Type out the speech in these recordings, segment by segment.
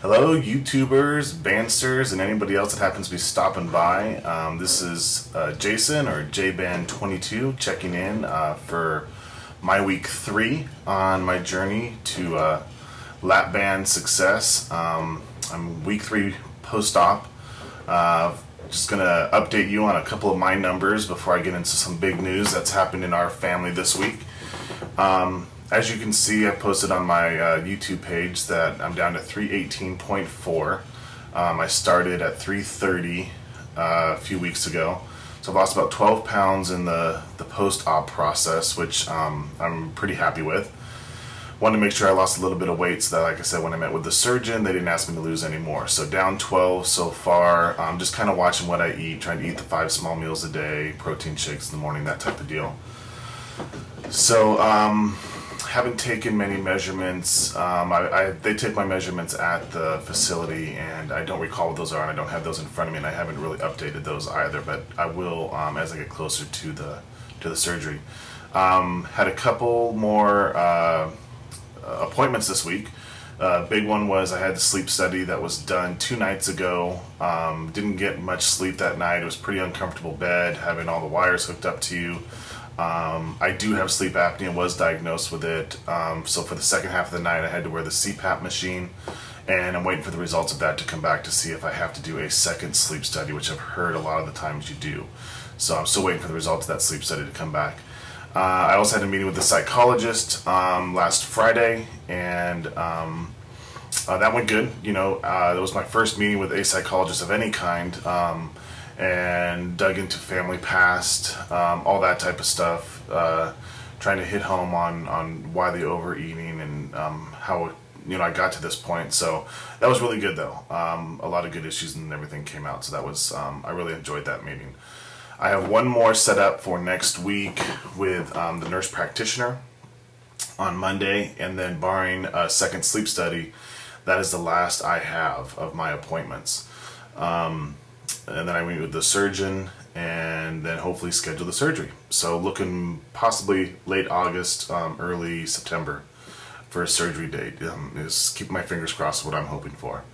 Hello, YouTubers, Bandsters, and anybody else that happens to be stopping by. This is Jason, or JBand22, checking in for my week 3 on my journey to lap band success. I'm week 3 post-op. Just gonna update you on a couple of my numbers before I get into some big news that's happened in our family this week. As you can see, I posted on my YouTube page that I'm down to 318.4. I started at 330 a few weeks ago. So I've lost about 12 pounds in the post-op process, which I'm pretty happy with. Wanted to make sure I lost a little bit of weight so that, like I said, when I met with the surgeon, they didn't ask me to lose any more. So down 12 so far. Just kind of watching what I eat, trying to eat the 5 small meals a day, protein shakes in the morning, that type of deal. So, haven't taken many measurements. They take my measurements at the facility, and I don't recall what those are, and I don't have those in front of me, and I haven't really updated those either, but I will as I get closer to the surgery. Had a couple more appointments this week. Big one was I had the sleep study that was done 2 nights ago. Didn't get much sleep that night. It was a pretty uncomfortable bed, having all the wires hooked up to you. I do have sleep apnea, was diagnosed with it. So for the second half of the night, I had to wear the CPAP machine, and I'm waiting for the results of that to come back to see if I have to do a second sleep study, which I've heard a lot of the times you do. So I'm still waiting for the results of that sleep study to come back. I also had a meeting with the psychologist last Friday, and that went good. That was my first meeting with a psychologist of any kind. And dug into family past, all that type of stuff, trying to hit home on why the overeating and how I got to this point. So that was really good, though. A lot of good issues and everything came out, so that was I really enjoyed that meeting. I have one more set up for next week with the nurse practitioner on Monday, and then barring a second sleep study, that is the last I have of my appointments. And then I meet with the surgeon, and then hopefully schedule the surgery. So looking possibly late August, early September for a surgery date. Is keep my fingers crossed, what I'm hoping for.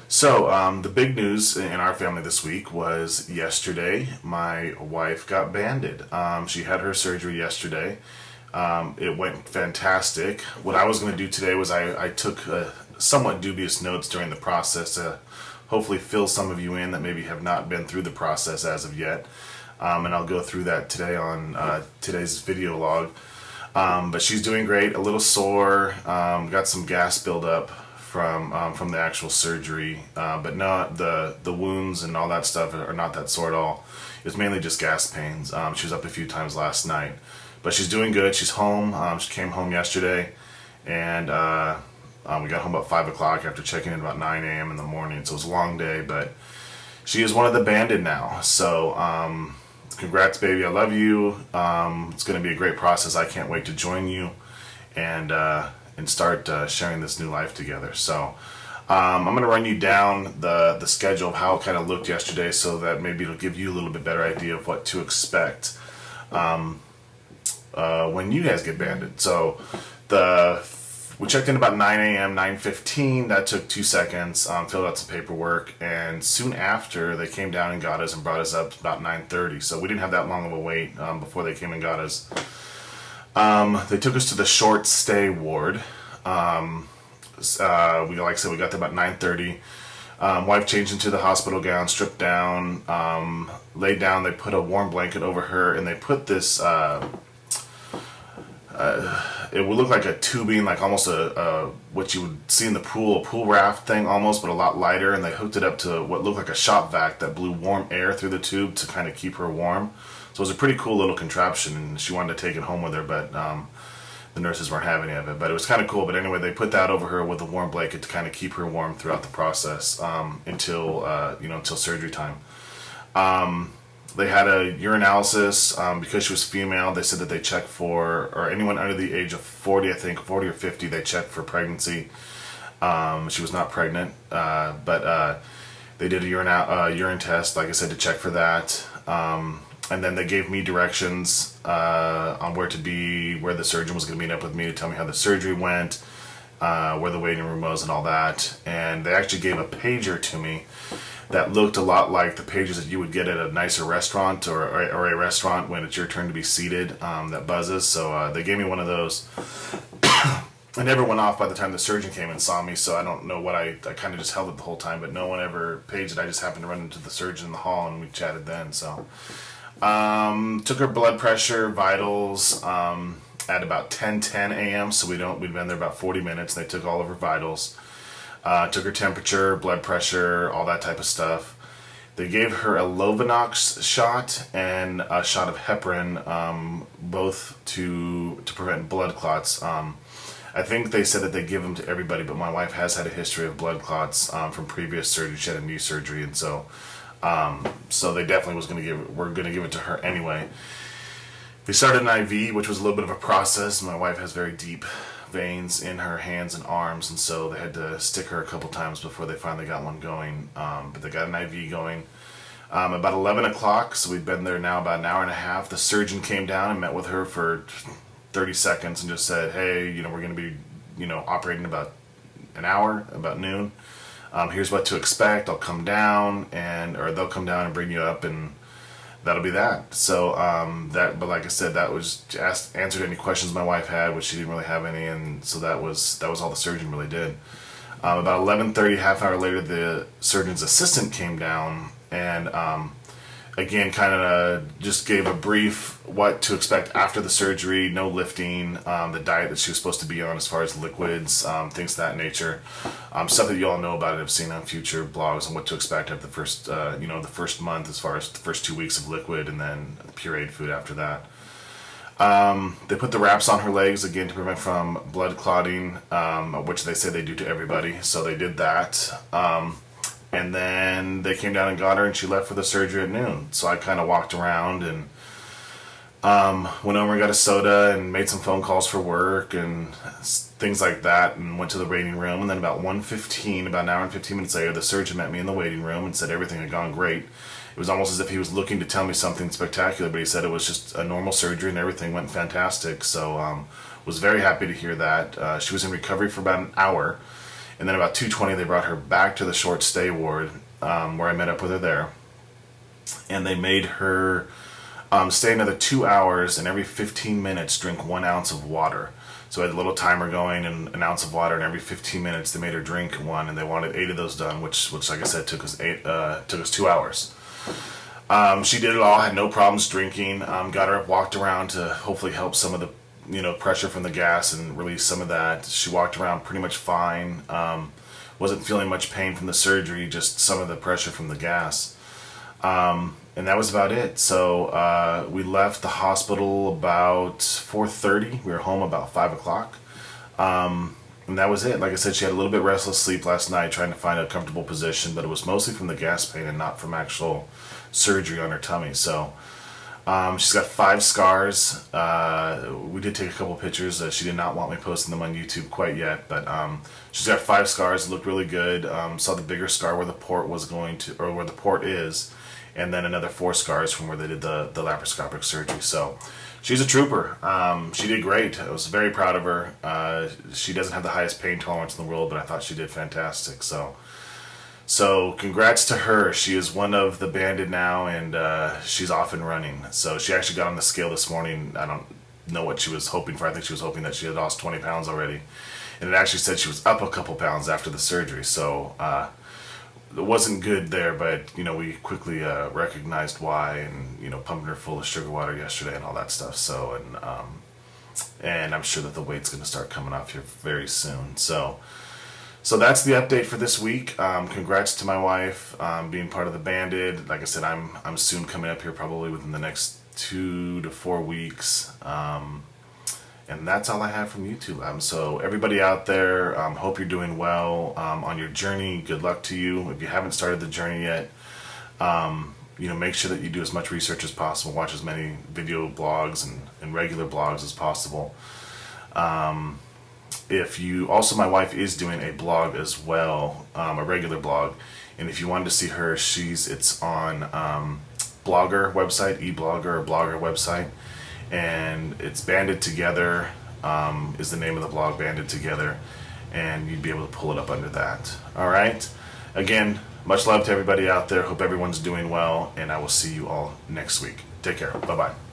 So the big news in our family this week was yesterday my wife got banded. She had her surgery yesterday. It went fantastic. What I was going to do today was I took somewhat dubious notes during the process to hopefully fill some of you in that maybe have not been through the process as of yet. And I'll go through that today on today's video log. But she's doing great, a little sore, got some gas buildup from the actual surgery, but not the wounds and all that stuff are not that sore at all. It's mainly just gas pains. She was up a few times last night. But she's doing good, she's home. She came home yesterday, and we got home about 5 o'clock after checking in about 9 a.m. in the morning, so it was a long day, but she is one of the banded now. So, congrats, baby. I love you. It's going to be a great process. I can't wait to join you and start sharing this new life together. So, I'm going to run you down the schedule of how it kind of looked yesterday, so that maybe it'll give you a little bit better idea of what to expect when you guys get banded. So, we checked in about 9 a.m., 9:15. That took 2 seconds, filled out some paperwork, and soon after they came down and got us and brought us up to about 9:30. So we didn't have that long of a wait before they came and got us. They took us to the short stay ward. Like I said, we got there about 9:30. Wife changed into the hospital gown, stripped down, laid down. They put a warm blanket over her, and they put this it would look like a tubing, like almost a what you would see in the pool, a pool raft thing almost, but a lot lighter, and they hooked it up to what looked like a shop vac that blew warm air through the tube to kind of keep her warm. So it was a pretty cool little contraption, and she wanted to take it home with her, but the nurses weren't having any of it. But it was kind of cool. But anyway, they put that over her with a warm blanket to kind of keep her warm throughout the process until surgery time. They had a urinalysis because she was female. They said that they checked for, or anyone under the age of 40, I think 40 or 50, they checked for pregnancy. She was not pregnant, but they did a urine test, like I said, to check for that. And then they gave me directions on where to be, where the surgeon was going to meet up with me to tell me how the surgery went, where the waiting room was and all that. And they actually gave a pager to me that looked a lot like the pages that you would get at a nicer restaurant or a restaurant when it's your turn to be seated, that buzzes. So they gave me one of those. It never went off by the time the surgeon came and saw me, so I don't know what I kind of just held it the whole time, but no one ever paged it. I just happened to run into the surgeon in the hall and we chatted then. So took her blood pressure, vitals at about 10:10 a.m. So we'd been there about 40 minutes. They took all of her vitals, took her temperature, blood pressure, all that type of stuff. They gave her a Lovenox shot and a shot of heparin, both to prevent blood clots. I think they said that they give them to everybody, but my wife has had a history of blood clots from previous surgery. She had a knee surgery, and so they definitely were going to give it to her anyway. We started an IV, which was a little bit of a process. My wife has very deep veins in her hands and arms, and so they had to stick her a couple times before they finally got one going. But they got an IV going about 11 o'clock, so we've been there now about an hour and a half. The surgeon came down and met with her for 30 seconds and just said, hey, we're going to be, operating about an hour, about noon. Here's what to expect. I'll come down or they'll come down and bring you up, and that'll be that. So but like I said, that was answered any questions my wife had, which she didn't really have any, and so that was all the surgeon really did. About 11:30, half hour later, the surgeon's assistant came down and again, kind of just gave a brief what to expect after the surgery, no lifting, the diet that she was supposed to be on as far as liquids, things of that nature. Stuff that you all know about it, have seen on future blogs, and what to expect after the first, the first month as far as the first 2 weeks of liquid, and then pureed food after that. They put the wraps on her legs, again, to prevent from blood clotting, which they say they do to everybody, so they did that. And then they came down and got her, and she left for the surgery at noon. So I kind of walked around and went over and got a soda and made some phone calls for work and things like that, and went to the waiting room. And then about 1:15, about an hour and 15 minutes later, the surgeon met me in the waiting room and said everything had gone great. It was almost as if he was looking to tell me something spectacular, but he said it was just a normal surgery and everything went fantastic. So was very happy to hear that. She was in recovery for about an hour. And then about 2:20, they brought her back to the short stay ward, where I met up with her there. And they made her stay another 2 hours, and every 15 minutes drink 1 ounce of water. So I had a little timer going, and an ounce of water, and every 15 minutes they made her drink one, and they wanted 8 of those done, which like I said, took us 2 hours. She did it all, had no problems drinking. Got her up, walked around to hopefully help some of the pressure from the gas and release some of that. She walked around pretty much fine. Wasn't feeling much pain from the surgery, just some of the pressure from the gas. And that was about it. So we left the hospital about 4:30. We were home about 5 o'clock. And that was it. Like I said, she had a little bit restless sleep last night trying to find a comfortable position, but it was mostly from the gas pain and not from actual surgery on her tummy. So she's got 5 scars. We did take a couple pictures. She did not want me posting them on YouTube quite yet, but she's got 5 scars. It looked really good. Saw the bigger scar where the port was going to, or where the port is, and then another 4 scars from where they did the laparoscopic surgery. So she's a trooper. She did great. I was very proud of her. She doesn't have the highest pain tolerance in the world, but I thought she did fantastic. So congrats to her. She is one of the banded now, and she's off and running. So she actually got on the scale this morning. I don't know what she was hoping for. I think she was hoping that she had lost 20 pounds already. And it actually said she was up a couple pounds after the surgery. So it wasn't good there, but we quickly recognized why, and pumping her full of sugar water yesterday and all that stuff. So and I'm sure that the weight's going to start coming off here very soon. So that's the update for this week. Congrats to my wife being part of the banded. Like I said, I'm soon coming up here, probably within the next 2 to 4 weeks. And that's all I have from YouTube. So everybody out there, hope you're doing well on your journey. Good luck to you. If you haven't started the journey yet, make sure that you do as much research as possible. Watch as many video blogs and regular blogs as possible. My wife is doing a blog as well, a regular blog, and if you wanted to see her, it's on Blogger website, eBlogger or Blogger website, and it's Banded Together is the name of the blog, Banded Together, and you'd be able to pull it up under that. All right. Again, much love to everybody out there. Hope everyone's doing well, and I will see you all next week. Take care. Bye-bye.